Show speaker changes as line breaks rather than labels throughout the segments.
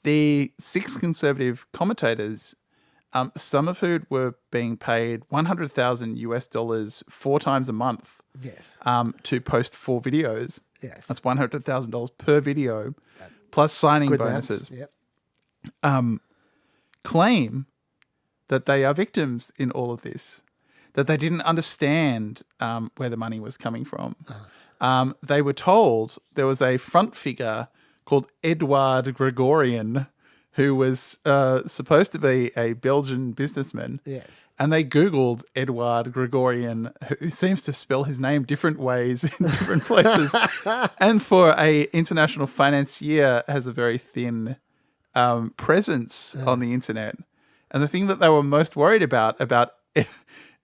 The 6 conservative commentators, some of whom were being paid $100,000 4 times a month
Yes.
to post 4 videos.
Yes.
That's $100,000 per video, plus signing
Good
bonuses.
maths. Yep.
Claim that they are victims in all of this, that they didn't understand where the money was coming from. They were told there was a front figure called Edouard Gregorian, who was supposed to be a Belgian businessman.
Yes.
And they Googled Edouard Gregorian, who seems to spell his name different ways in different places. And for a international financier, has a very thin presence on the internet. And the thing that they were most worried about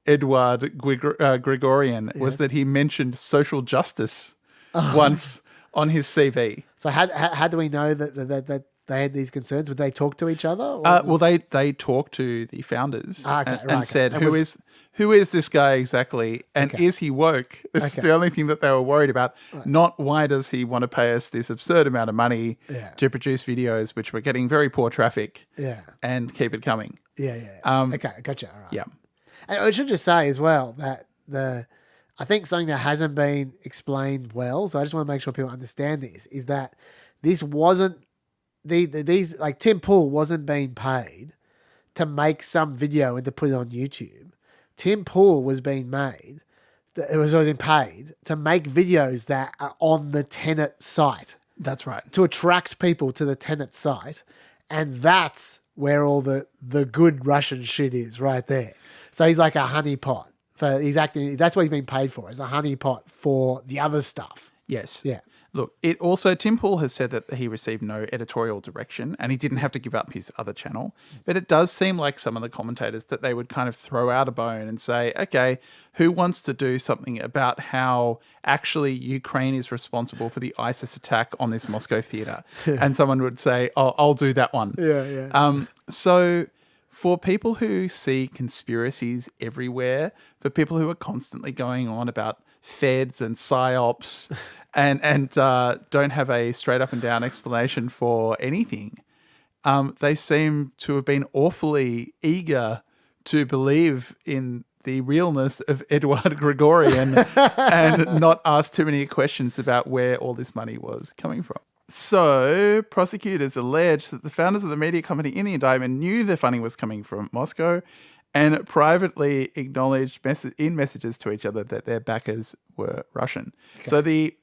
Edouard Gregorian was that he mentioned social justice once on his CV.
So how do we know that they had these concerns? Would they talk to each other?
Well, they talked to the founders and said, who is this guy exactly? And is he woke? This is the only thing that they were worried about. Right. Not why does he want to pay us this absurd amount of money to produce videos, which were getting very poor traffic and keep it coming.
Yeah. Okay, gotcha. All right.
Yeah.
And I should just say as well that I think something that hasn't been explained well, so I just want to make sure people understand this, is that this wasn't these like Tim Pool wasn't being paid to make some video and to put it on YouTube. Tim Pool was being paid to make videos that are on the Tenet site.
That's right.
To attract people to the Tenet site. And that's where all the good Russian shit is, right there. So he's like a honeypot. That's what he's been paid for, is a honeypot for the other stuff.
Yes.
Yeah.
Look, Tim Pool has said that he received no editorial direction and he didn't have to give up his other channel. But it does seem like some of the commentators that they would kind of throw out a bone and say, okay, who wants to do something about how actually Ukraine is responsible for the ISIS attack on this Moscow theater? And someone would say, oh, I'll do that one.
Yeah.
So for people who see conspiracies everywhere, for people who are constantly going on about feds and psyops and don't have a straight up and down explanation for anything, they seem to have been awfully eager to believe in the realness of Edouard Gregorian and not ask too many questions about where all this money was coming from. So, prosecutors allege that the founders of the media company in the indictment knew the funding was coming from Moscow and privately acknowledged in messages to each other that their backers were Russian. Okay. So the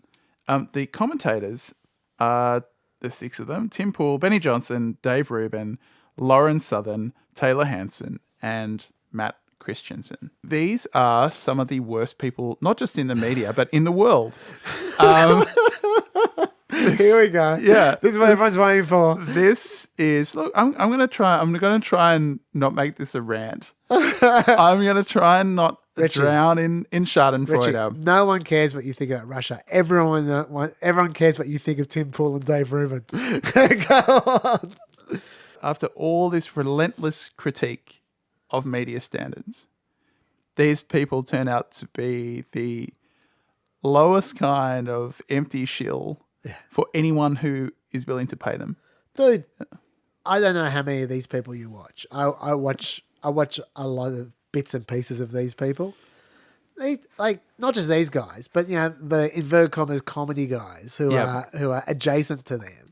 commentators are the 6 of them: Tim Pool, Benny Johnson, Dave Rubin, Lauren Southern, Taylor Hanson, and Matt Christensen. These are some of the worst people, not just in the media, but in the world.
Here we go.
Yeah,
this is what everyone's waiting for.
This is look. I'm going to try and not make this a rant. I'm going to try and not drown in Schadenfreude.
Richie, no one cares what you think about Russia. Everyone cares what you think of Tim Pool and Dave Rubin. Go on.
After all this relentless critique of media standards, these people turn out to be the lowest kind of empty shill for anyone who is willing to pay them.
Dude, I don't know how many of these people you watch. I watch a lot of bits and pieces of these people. They, like, not just these guys, but you know, the inverted commas comedy guys who are adjacent to them.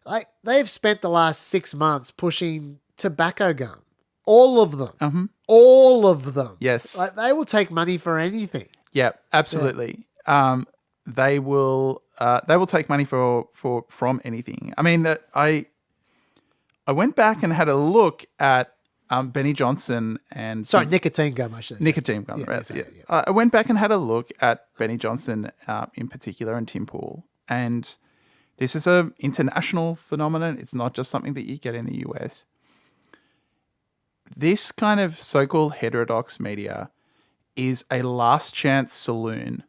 Like, they've spent the last 6 months pushing tobacco gum. All of them.
Mm-hmm.
All of them.
Yes.
Like, they will take money for anything.
Yeah, absolutely. Yeah. They will take money from anything. I mean, I went back and had a look at Benny Johnson and...
Sorry, nicotine gum, I should say.
Nicotine gum,
yeah,
right.
Sorry,
yeah. I went back and had a look at Benny Johnson in particular and Tim Pool. And this is an international phenomenon. It's not just something that you get in the US. This kind of so-called heterodox media is a last chance saloon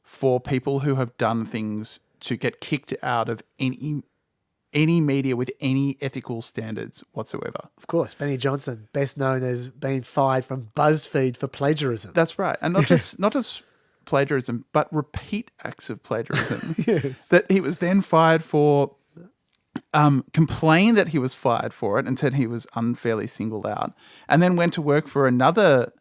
for people who have done things to get kicked out of any media with any ethical standards whatsoever.
Of course, Benny Johnson, best known as being fired from BuzzFeed for plagiarism.
That's right. And not just plagiarism, but repeat acts of plagiarism.
Yes.
That he was then fired for complained that he was fired for it and said he was unfairly singled out, and then went to work for another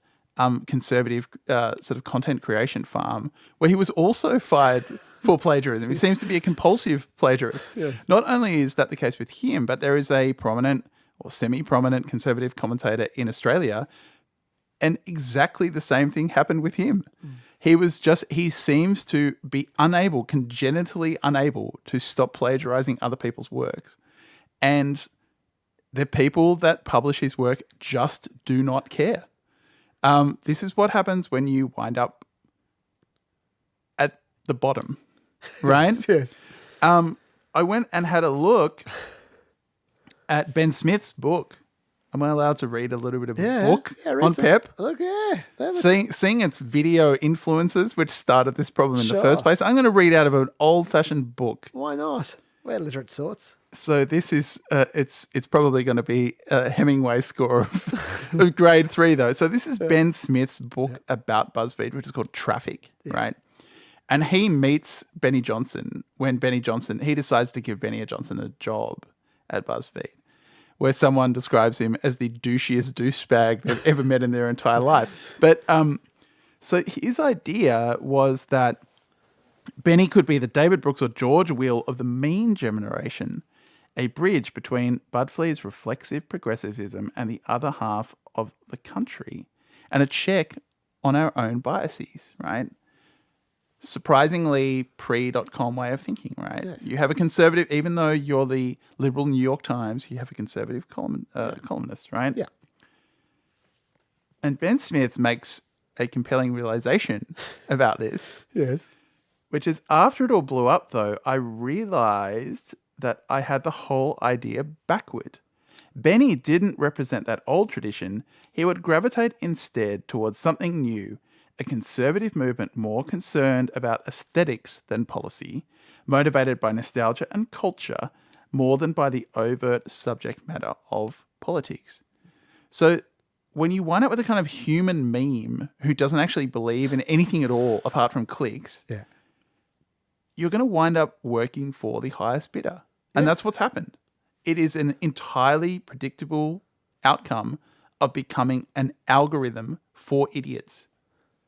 conservative sort of content creation farm where he was also fired for plagiarism. He seems to be a compulsive plagiarist.
Yes.
Not only is that the case with him, but there is a prominent or semi-prominent conservative commentator in Australia, and exactly the same thing happened with him. He seems to be congenitally unable to stop plagiarizing other people's works. And the people that publish his work just do not care. This is what happens when you wind up at the bottom, right?
Yes.
I went and had a look at Ben Smith's book. Am I allowed to read a little bit of a book on PEP?
Look, yeah.
Seeing its video influences, which started this problem in the first place, I'm going to read out of an old-fashioned book.
Why not? We're literate sorts.
So this is it's probably going to be a Hemingway score of grade 3 though. So this is Ben Smith's book about BuzzFeed, which is called Traffic, right? And he meets Benny Johnson when he decides to give Benny Johnson a job at BuzzFeed, where someone describes him as the douchiest douchebag they've ever met in their entire life. But so his idea was that Benny could be the David Brooks or George Will of the meme generation, a bridge between Bud Flea's reflexive progressivism and the other half of the country, and a check on our own biases, right? Surprisingly pre.com way of thinking, right?
Yes.
You have a conservative, even though you're the liberal New York Times, you have a conservative columnist, right?
Yeah.
And Ben Smith makes a compelling realization about this.
Yes.
Which is, after it all blew up, though, I realized that I had the whole idea backward. Benny didn't represent that old tradition. He would gravitate instead towards something new, a conservative movement more concerned about aesthetics than policy, motivated by nostalgia and culture more than by the overt subject matter of politics. So when you wind up with a kind of human meme who doesn't actually believe in anything at all apart from clicks, you're going to wind up working for the highest bidder. And that's what's happened. It is an entirely predictable outcome of becoming an algorithm for idiots.